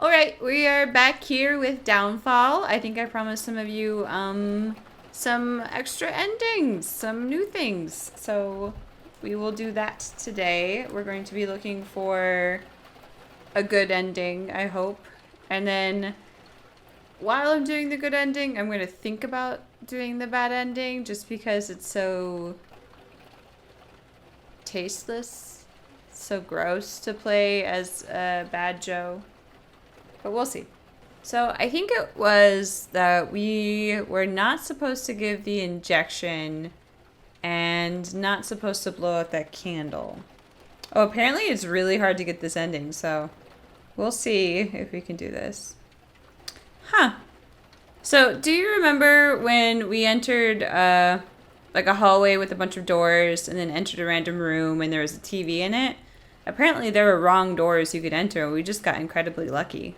Alright, we are back here with Downfall. I think I promised some of you some extra endings, some new things. So we will do that today. We're going to be looking for a good ending, I hope. And then while I'm doing the good ending, I'm going to think about doing the bad ending just because it's so tasteless, so gross to play as a bad Joe. But we'll see. So I think it was that we were not supposed to give the injection and not supposed to blow out that candle. Oh, apparently it's really hard to get this ending, so we'll see if we can do this. Huh. So do you remember when we entered like a hallway with a bunch of doors and then entered a random room and there was a TV in it? Apparently there were wrong doors you could enter and we just got incredibly lucky.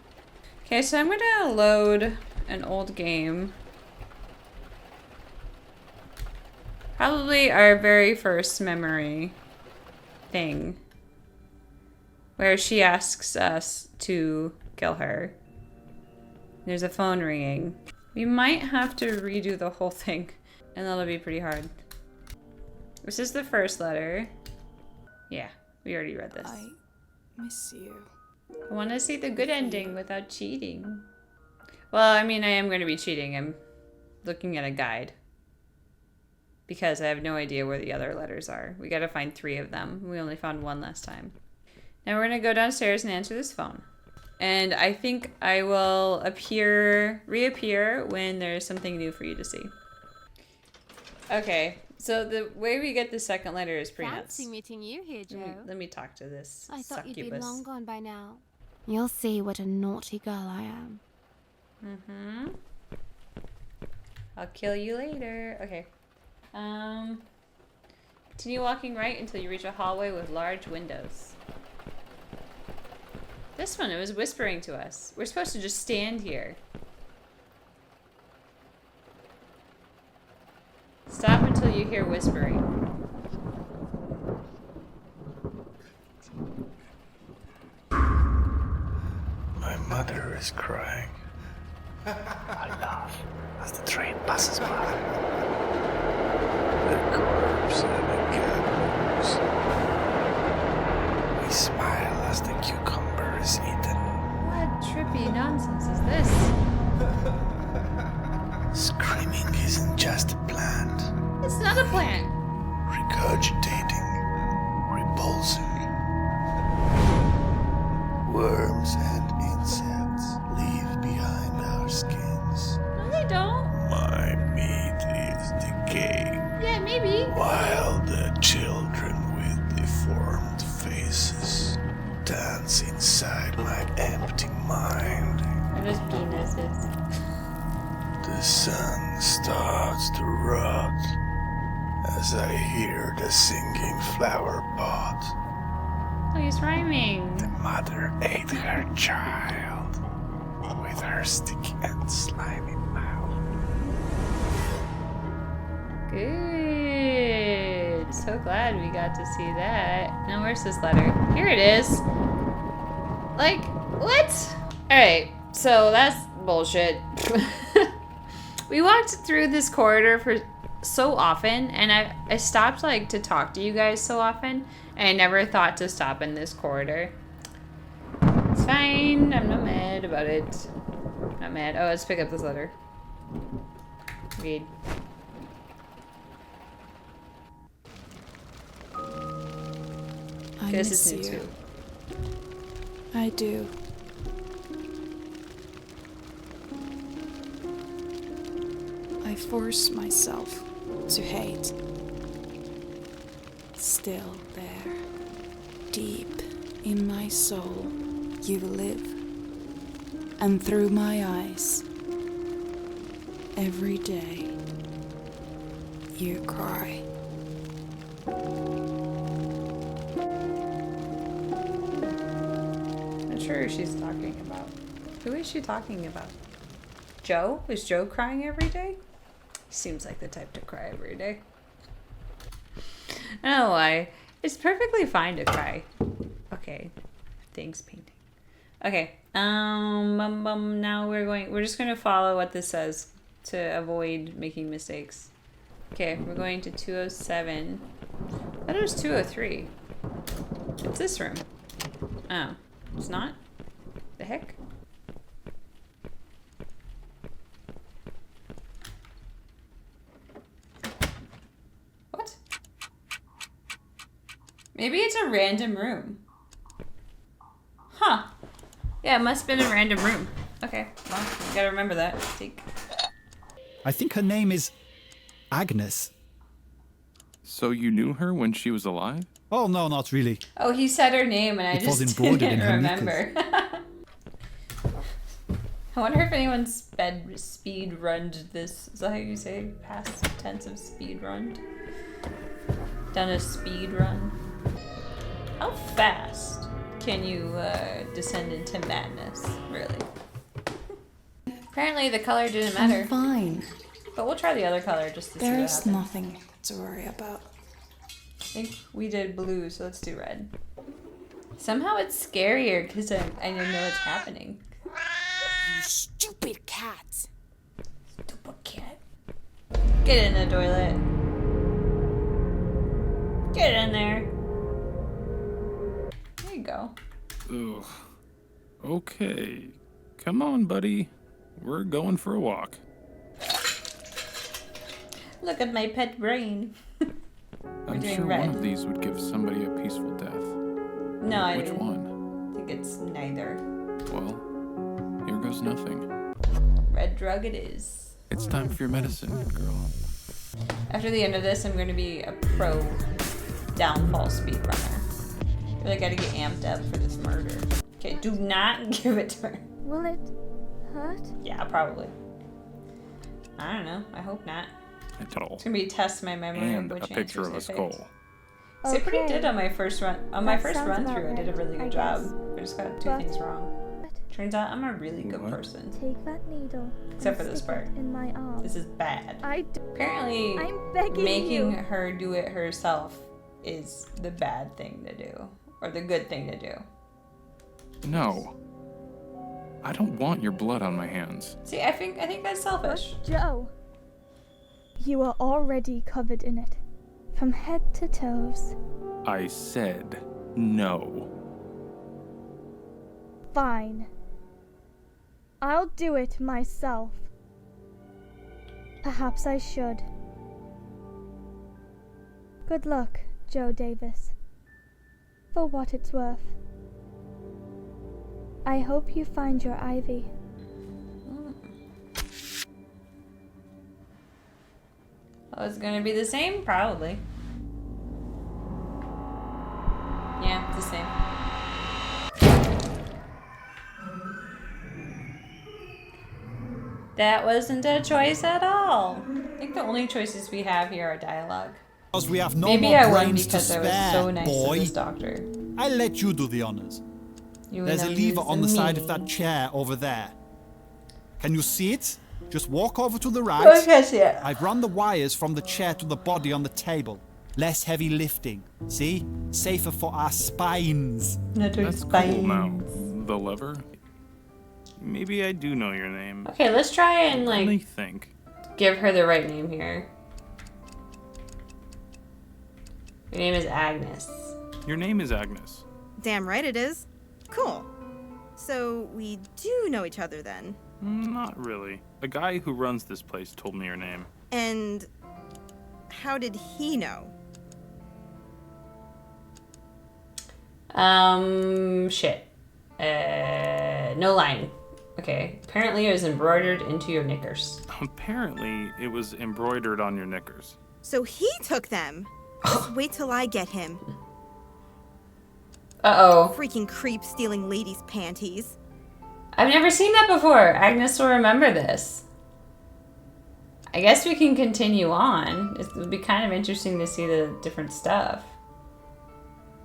Okay, so I'm gonna load an old game. Probably our very first memory thing. Where she asks us to kill her. There's a phone ringing. We might have to redo the whole thing, and that'll be pretty hard. This is the first letter. Yeah, we already read this. I miss you. I want to see the good ending without cheating. Well, I mean, I am going to be cheating. I'm looking at a guide. Because I have no idea where the other letters are. We got to find 3 of them. We only found 1 last time. Now we're going to go downstairs and answer this phone. And I think I will reappear when there's something new for you to see. Okay. So the way we get the second letter is pretty nuts. Fancy meeting you here, Joe. Let me talk to this I thought succubus. you'd be long gone by now. You'll see what a naughty girl I am. Mm-hmm. I'll kill you later. Okay. Continue walking right until you reach a hallway with large windows. This one, it was whispering to us. We're supposed to just stand here. Stop until you hear whispering. My mother is crying. I laugh as the train passes by. The corpse and the cat moves. We smile as the cucumber is eaten. What trippy nonsense is this? Screaming isn't just a plant. It's not a plant. Regurgitating, repulsing. Worms and insects leave behind our skins. No, they don't. My meat is decaying. Yeah, maybe. While the children with deformed faces dance inside my empty mind. Are those penises? The sun starts to rot as I hear the singing flower pot. Oh, he's rhyming. The mother ate her child with her sticky and slimy mouth. Good. So glad we got to see that. Now, where's this letter? Here it is. Like, what? Alright, so that's bullshit. We walked through this corridor for so often, and I stopped, like, to talk to you guys so often, and I never thought to stop in this corridor. It's fine. I'm not mad about it. Not mad. Oh, let's pick up this letter. Read. I This miss is new you. too. I do. I force myself to hate. Still there, deep in my soul, you live. And through my eyes, every day, you cry. Not sure who she's talking about. Who is she talking about? Joe? Is Joe crying every day? Seems like the type to cry every day. I don't know why. It's perfectly fine to cry. Okay. Thanks, painting. Okay. Now we're just going to follow what this says to avoid making mistakes. Okay, we're going to 207. I thought it was 203. It's this room. Oh, it's not? The heck? What? Maybe it's a random room. Huh. Yeah, it must have been a random room. Okay, well, you gotta remember that. I think her name is Agnes. So you knew her when she was alive? Oh, no, not really. Oh, he said her name and I It was just embroidered in didn't her remember. I wonder if anyone speed runned this. Is that how you say past tense of speed run? Done a speed run. How fast can you descend into madness, really? Apparently the color didn't matter. I'm fine. But we'll try the other color just to see what There's happens. nothing to worry about. I think we did blue, so let's do red. Somehow it's scarier because I know what's happening. You stupid cat. Stupid cat. Get in the toilet. Get in there. There you go. Ugh. Okay. Come on, buddy. We're going for a walk. Look at my pet brain. I'm doing sure red. one of these would give somebody a peaceful death. No, I Which one? think it's neither. Well, here goes nothing. Red drug it is. It's time for your medicine, girl. After the end of this, I'm going to be a pro downfall speedrunner. I really got to get amped up for this murder. Okay, do not give it to her. Will it hurt? Yeah, probably. I don't know. I hope not. At all. It's gonna be test my memory And of a which picture of a answers I skull. picked. See, I pretty Okay. did on my first run. On my That first sounds run about through, I did a right, really I good job. guess. I just got two But- things wrong. Turns out I'm a really good What? person. Take that needle. Except and for this stick it part. in my arm. This is bad. I'm Apparently, begging making you. her do it herself is the bad thing to do, or the good thing to do. No. I don't want your blood on my hands. See, I think that's selfish. Joe, you are already covered in it, from head to toes. I said no. Fine. I'll do it myself. Perhaps I should. Good luck, Joe Davis. For what it's worth. I hope you find your Ivy. Oh, it's gonna be the same? Probably. Yeah, it's the same. That wasn't a choice at all. I think the only choices we have here are dialogue. Because we have no Maybe more I won brains to because I was spare, so nice to boy. this doctor. I'll let you do the honors. You There's a know lever he's on the side me. of that chair over there. Can you see it? Just walk over to the right. Oh, I can see it. I've run the wires from the chair to the body on the table. Less heavy lifting. See? Safer for our spines. Not That's cool now. The lever? Maybe I do know your name. Okay, let's try and Let me like think. give her the right name here. Your name is Agnes. Your name is Agnes. Damn right it is. Cool. So we do know each other then. Not really. A guy who runs this place told me your name. And how did he know? Shit. No line. Okay. Apparently it was embroidered into your knickers. Apparently, it was embroidered on your knickers. So he took them. Just wait till I get him. Uh-oh. Freaking creep stealing ladies' panties. I've never seen that before. Agnes will remember this. I guess we can continue on. It would be kind of interesting to see the different stuff.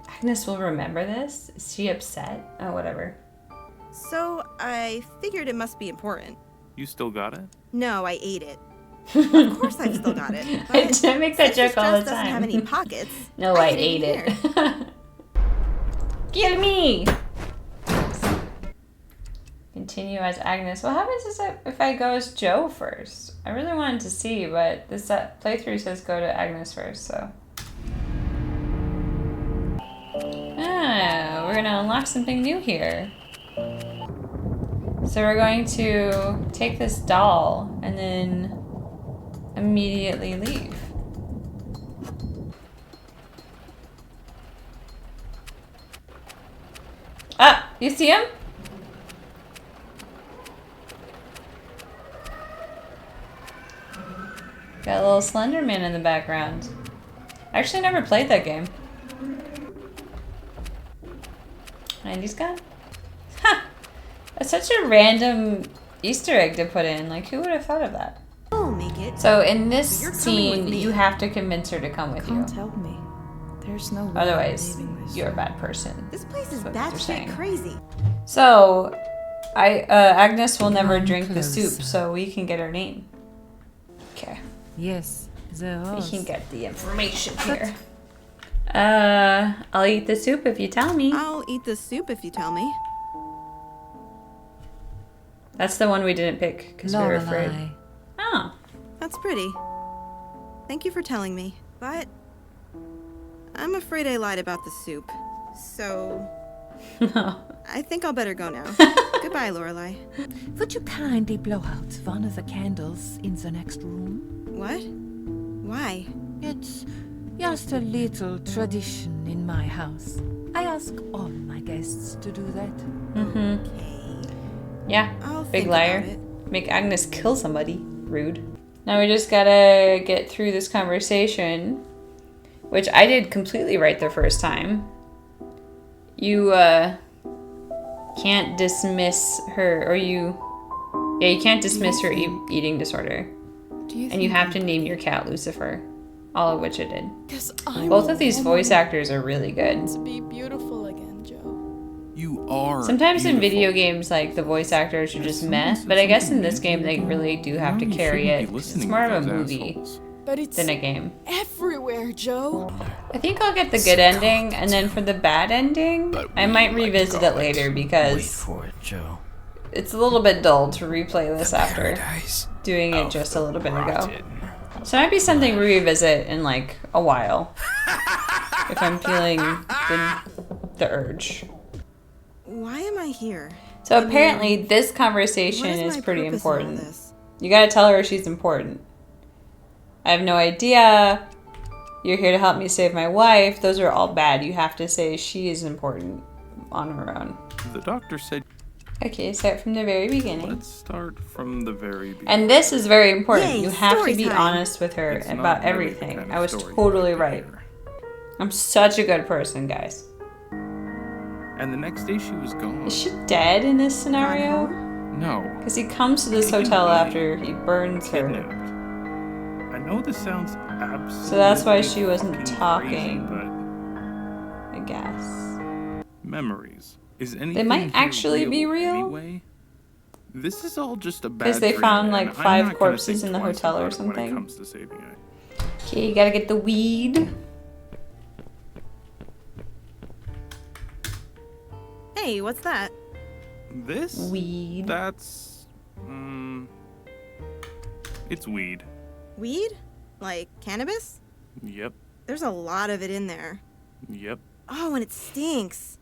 Agnes will remember this? Is she upset? Oh, whatever. So I figured it must be important. You still got it? No, I ate it. Of course I've still got it. But I make that since joke this all the dress doesn't have time. any pockets. No, I hid ate here. it. Kill me! continue as Agnes. What happens is if I go as Joe first? I really wanted to see, but this playthrough says go to Agnes first, so. Ah, we're gonna unlock something new here. So we're going to take this doll and then immediately leave. Ah, you see him? Got a little Slender Man in the background. I actually never played that game. 90s gun? Ha! That's such a random Easter egg to put in. Like, who would have thought of that? I'll make it. So in this You're coming scene, with me. you have to convince her to come with you. Can't help me. There's no way I'm Otherwise, leaving this you're a room. bad person. This place is That's what they're batshit saying. crazy. So, Agnes will never Come drink the closer. soup, so we can get her name. Okay. Yes, the We horse. can get the information here. I'll eat the soup if you tell me. I'll eat the soup if you tell me. That's the one we didn't pick because we were afraid. Lorelei. Oh. That's pretty. Thank you for telling me. But I'm afraid I lied about the soup. So No. I think I'll better go now. Goodbye, Lorelei. Would you kindly blow out one of the candles in the next room? What? Why? It's just a little tradition in my house. I ask all my guests to do that. Mm-hmm. Okay. Yeah. I'll Big think liar. about it. Make Agnes kill somebody. Rude. Now we just gotta get through this conversation, which I did completely right the first time. You, can't dismiss her, or you can't dismiss her eating disorder. And you have to name your cat Lucifer. All of which I did. 'Cause I'm Both a of these woman. voice actors are really good. To be beautiful again, Joe. You are. Sometimes in beautiful. video games, like, the voice actors are just Someone meh, said but I guess something in this mean game to they you. really do You have to know you carry shouldn't it. be 'Cause It's listening more to of a those movie assholes. But it's than a game. everywhere, Joe. I think I'll get the good ending, and then for the bad ending, I might revisit it later Wait because for it, Joe. it's a little bit dull to replay this after Paradise doing it of just the a little bit ago. rotten. So it might be something we revisit in like a while if I'm feeling the urge. Why am I here? So apparently this What conversation is is my pretty purpose in all important. this? You gotta tell her she's important. I have no idea. You're here to help me save my wife. Those are all bad. You have to say she is important on her own. The doctor said, Okay, start from the very beginning. let's start from the very beginning. And this is very important. Yay, You have to story be time. honest with her It's not about really the everything. kind of I was story you totally like to right. hear. I'm such a good person, guys. And the next day she was gone. Is she dead in this scenario? No. Because he comes to this hotel after he burns her. Kidnapped. I know this sounds absolutely So that's why she wasn't fucking talking. crazy, I guess. but memories. Is anything might here actually be real. Anyway? This is all just a bad Because they dream, found, and like, I'm 5 not gonna corpses think in the twice hotel or about it when it something. comes to saving it. Okay, you gotta get the weed. Hey, what's that? This? Weed. That's it's weed. Weed? Like cannabis? Yep. There's a lot of it in there. Yep. Oh, and it stinks.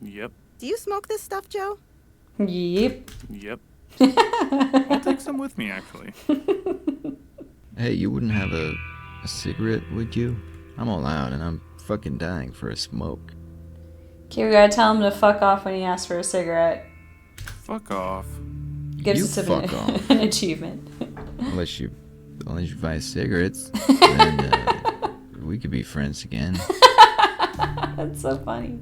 Yep. Do you smoke this stuff, Joe? Yep. Yep. I'll take some with me, actually. Hey, you wouldn't have a cigarette, would you? I'm all out and I'm fucking dying for a smoke. Okay, we gotta tell him to fuck off when he asks for a cigarette. Fuck off. Gives You us fuck off. an achievement. Unless you buy cigarettes, then we could be friends again. That's so funny.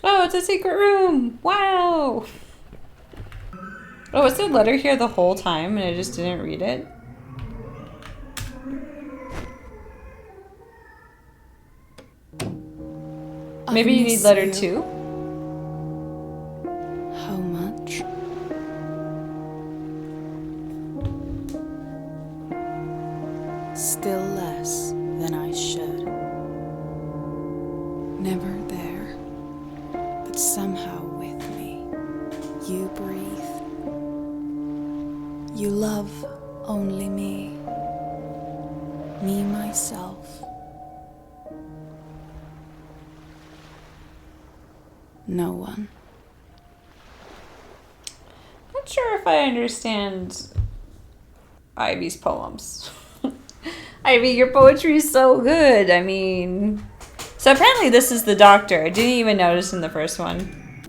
Oh, it's a secret room! Wow! Oh, was the letter here the whole time and I just didn't read it? Maybe you need letter 2? How much? Still less than I should. never there, but somehow with me. You breathe. You love only me. Me, myself. No one. Not sure if I understand Ivy's poems. Ivy, your poetry is so good. I mean... So apparently this is the doctor. I didn't even notice in the first one.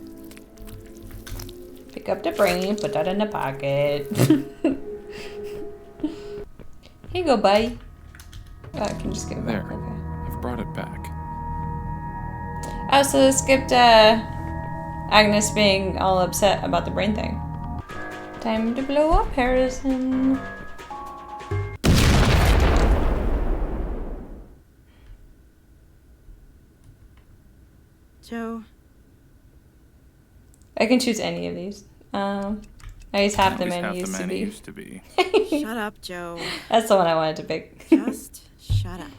Pick up the brain, put that in the pocket. Here you go, buddy. Oh, I can just give it back. There. Okay. I've brought it back. Oh, so they skipped Agnes being all upset about the brain thing. Time to blow up Harrison. Joe, I can choose any of these. He's half the He's man half he the used to man he be. used to be. shut up, Joe. That's the one I wanted to pick. Just shut up.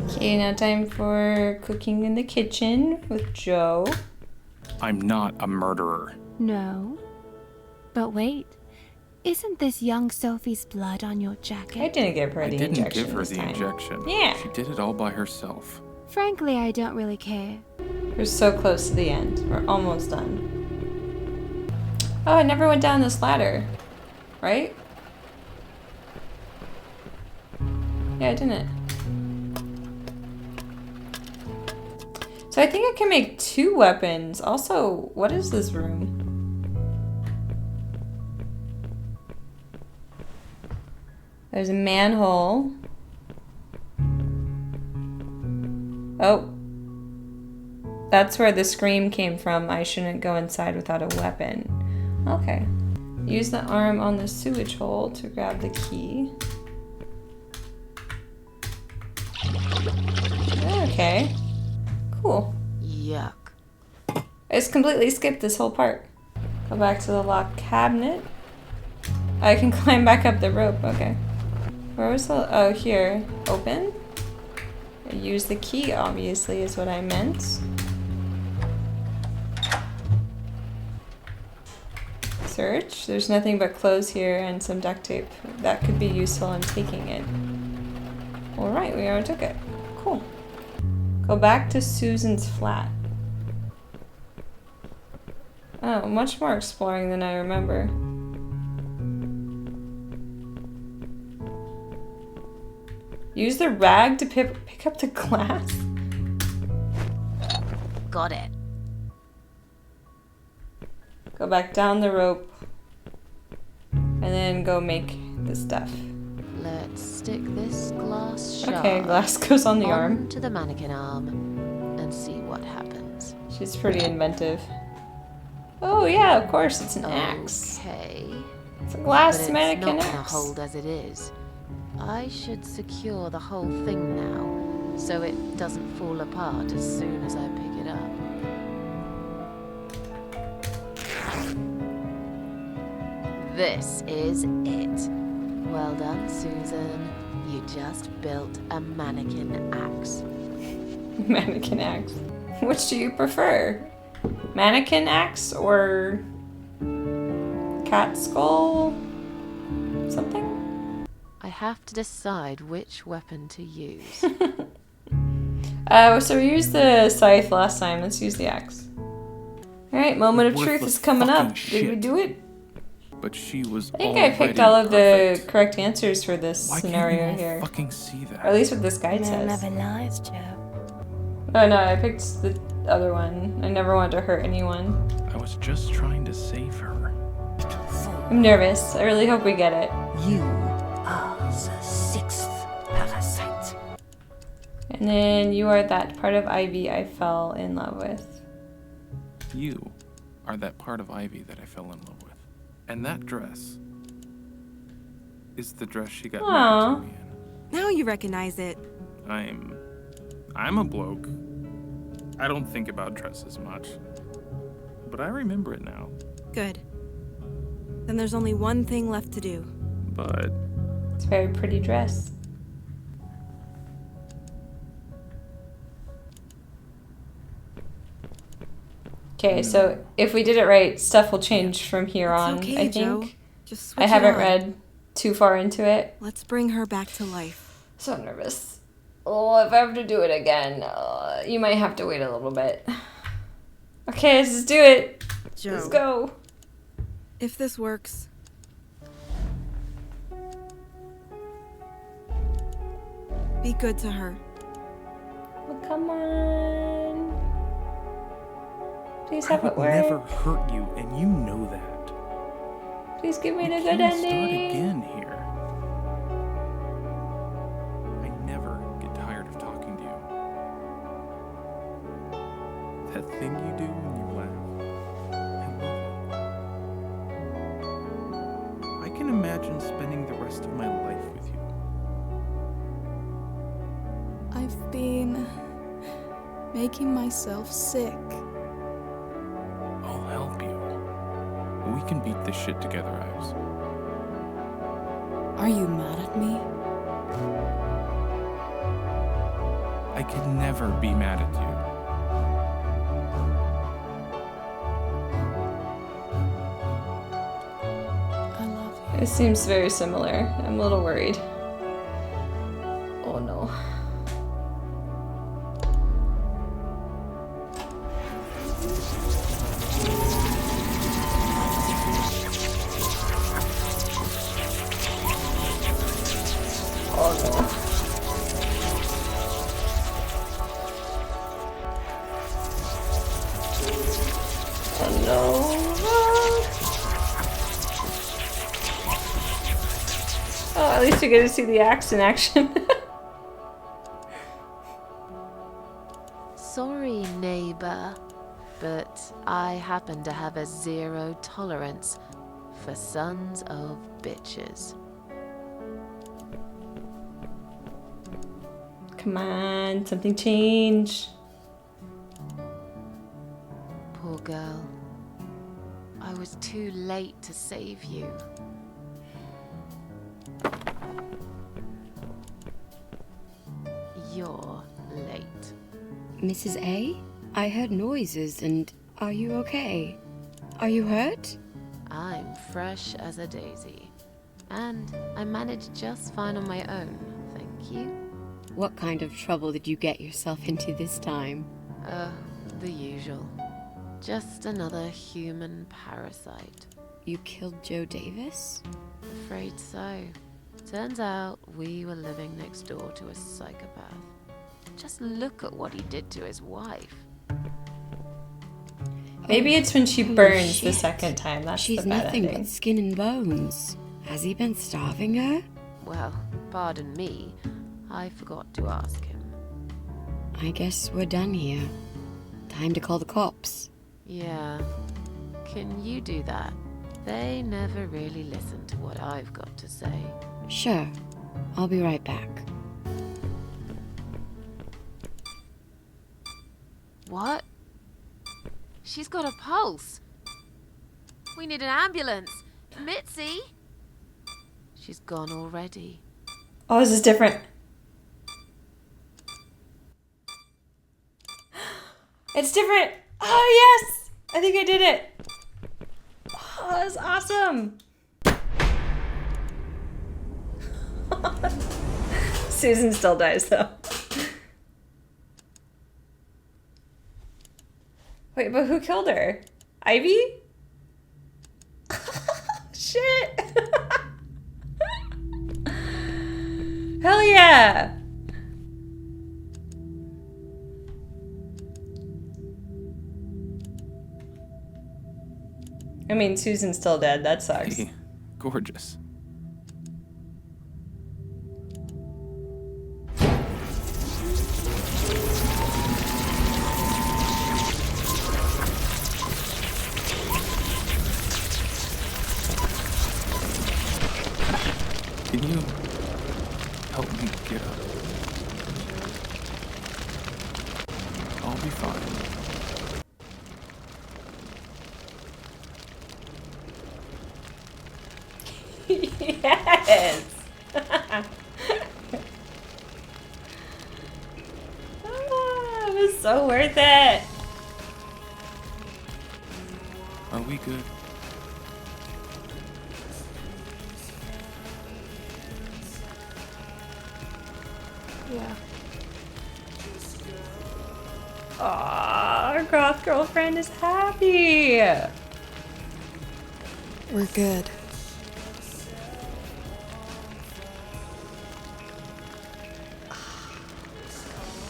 Okay, now time for cooking in the kitchen with Joe. I'm not a murderer. No. But wait. Isn't this young Sophie's blood on your jacket? I didn't give her I the didn't injection give her this the time. injection. Yeah. She did it all by herself. Frankly, I don't really care. We're so close to the end. We're almost done. Oh, I never went down this ladder. Right? Yeah, I didn't. So I think I can make 2 weapons. Also, what is this room? There's a manhole. Oh. That's where the scream came from. I shouldn't go inside without a weapon. Okay. Use the arm on the sewage hole to grab the key. Okay. Cool. Yuck. I just completely skipped this whole part. Go back to the locked cabinet. I can climb back up the rope. Okay. Where was the... Oh, here. Open. Use the key, obviously, is what I meant. Search. There's nothing but clothes here and some duct tape. That could be useful in taking it. Alright, we already took it. Cool. Go back to Susan's flat. Oh, much more exploring than I remember. Use the rag to pick up the glass? Got it. Go back down the rope. And then go make the stuff. Let's stick this glass shard Okay, glass goes on the arm. to the mannequin arm and see what happens. She's pretty inventive. Oh yeah, of course, it's an axe. Okay. It's a glass But it's mannequin not gonna axe. hold as it is. I should secure the whole thing now, so it doesn't fall apart as soon as I pick it up. This is it. Well done, Susan. You just built a mannequin axe. Mannequin axe. Which do you prefer? Mannequin axe or cat skull? Something? I have to decide which weapon to use. So we used the scythe last time. Let's use the axe. Alright, moment of truth Worthless is coming up. fucking Did we shit. do it? But she was I think I picked all of the correct answers for this Why scenario can't you all here. fucking see that? Or at least what this guide says. lies, Joe. Oh no, I picked the other one. I never wanted to hurt anyone. I was just trying to save her. I'm nervous. I really hope we get it. You are the 6th parasite. And then you are that part of Ivy I fell in love with. You are that part of Ivy that I fell in love with. And that dress is the dress she got married to me in. Now you recognize it. I'm a bloke. I don't think about dresses much. But I remember it now. Good. Then there's only one thing left to do. But It's a very pretty dress. Okay, so if we did it right, stuff will change from here on, okay, I Joe. think. Just I switch haven't it on. read too far into it. Let's bring her back to life. So nervous. Oh, if I have to do it again, you might have to wait a little bit. Okay, let's just do it. Joe, Let's go. if this works, be good to her. Well, come on. Please I have it would work. never hurt you, and you know that. Please give me You the good can't ending. start again here. I never get tired of talking to you. That thing you do when you laugh, I love it. I can imagine spending the rest of my life with you. I've been making myself sick. I'll help you. We can beat this shit together, Ives. Are you mad at me? I could never be mad at you. I love you. It seems very similar. I'm a little worried. Oh no. Oh no. Oh no. Oh, at least we get to see the axe in action. Sorry, neighbor, but I happen to have a zero tolerance for sons of bitches. Come on, something change. Poor girl. I was too late to save you. You're late. Mrs. A? I heard noises and are you okay? Are you hurt? I'm fresh as a daisy. And I managed just fine on my own, thank you. What kind of trouble did you get yourself into this time? The usual. Just another human parasite. You killed Joe Davis? Afraid so. Turns out we were living next door to a psychopath. Just look at what he did to his wife. Maybe it's when she burns the second time. That's She's the bad nothing ending. but skin and bones. Has he been starving her? Well, pardon me. I forgot to ask him. I guess we're done here. Time to call the cops. Yeah. Can you do that? They never really listen to what I've got to say. Sure. I'll be right back. What? She's got a pulse. We need an ambulance. Mitzi! She's gone already. Oh, this is different. It's different. Oh, yes. I think I did it. Oh, that's awesome. Susan still dies, though. Wait, but who killed her? Ivy? Shit. Hell yeah. I mean, Susan's still dead. That sucks. Hey, gorgeous. Can you help me get up? I'll be fine. Yes. It was so worth it. Are we good? Yeah. Aww, our goth girlfriend is happy. We're good.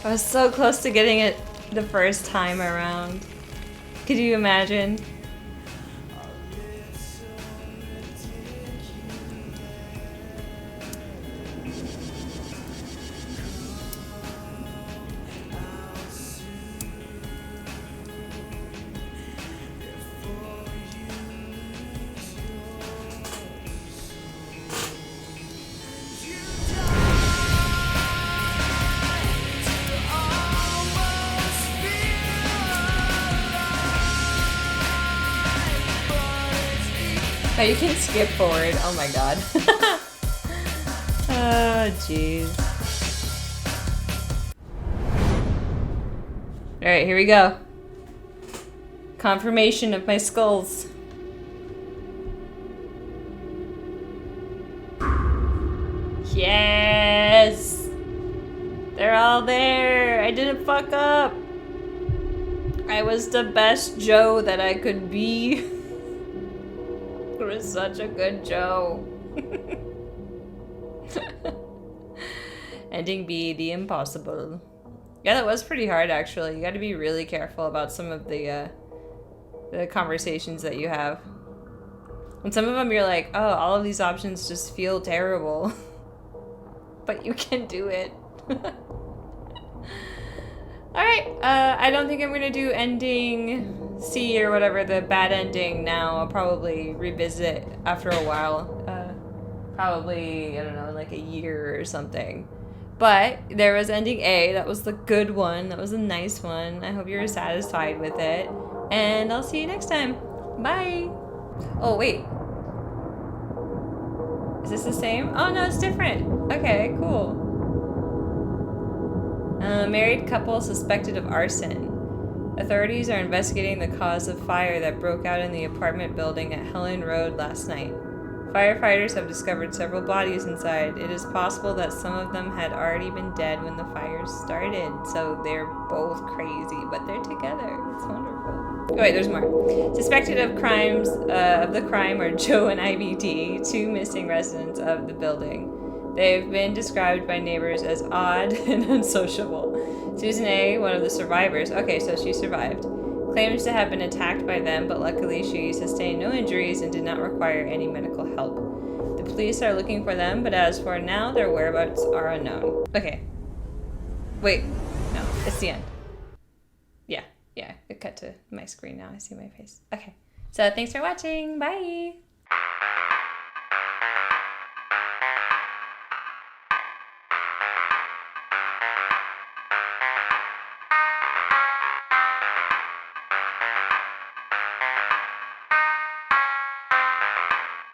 I was so close to getting it the first time around. Could you imagine? Oh, you can skip forward. Oh my god. Oh, jeez. Alright, here we go. Confirmation of my skulls. Yes! They're all there! I didn't fuck up! I was the best Joe that I could be. It was such a good Joe. Ending B, the impossible. Yeah, that was pretty hard actually. You gotta be really careful about some of the conversations that you have. And some of them you're like, oh, all of these options just feel terrible. But you can do it. Alright, I don't think I'm gonna do ending C or whatever, the bad ending now. I'll probably revisit after a while. Probably, I don't know, like a year or something. But there was ending A, that was the good one, that was a nice one. I hope you're satisfied with it. And I'll see you next time. Bye! Oh, wait. Is this the same? Oh no, it's different. Okay, cool. Married couple suspected of arson. Authorities are investigating the cause of fire that broke out in the apartment building at Helen Road last night. Firefighters have discovered several bodies inside. It is possible that some of them had already been dead when the fire started. So they're both crazy, but they're together. It's wonderful. Oh, wait, there's more. Suspected of crimes of the crime are Joe and IBD, two missing residents of the building. They've been described by neighbors as odd and unsociable. Susan A., one of the survivors, okay, so she survived, claims to have been attacked by them, but luckily she sustained no injuries and did not require any medical help. The police are looking for them, but as for now, their whereabouts are unknown. Okay. Wait. No, it's the end. Yeah, it cut to my screen now. I see my face. Okay. So thanks for watching. Bye!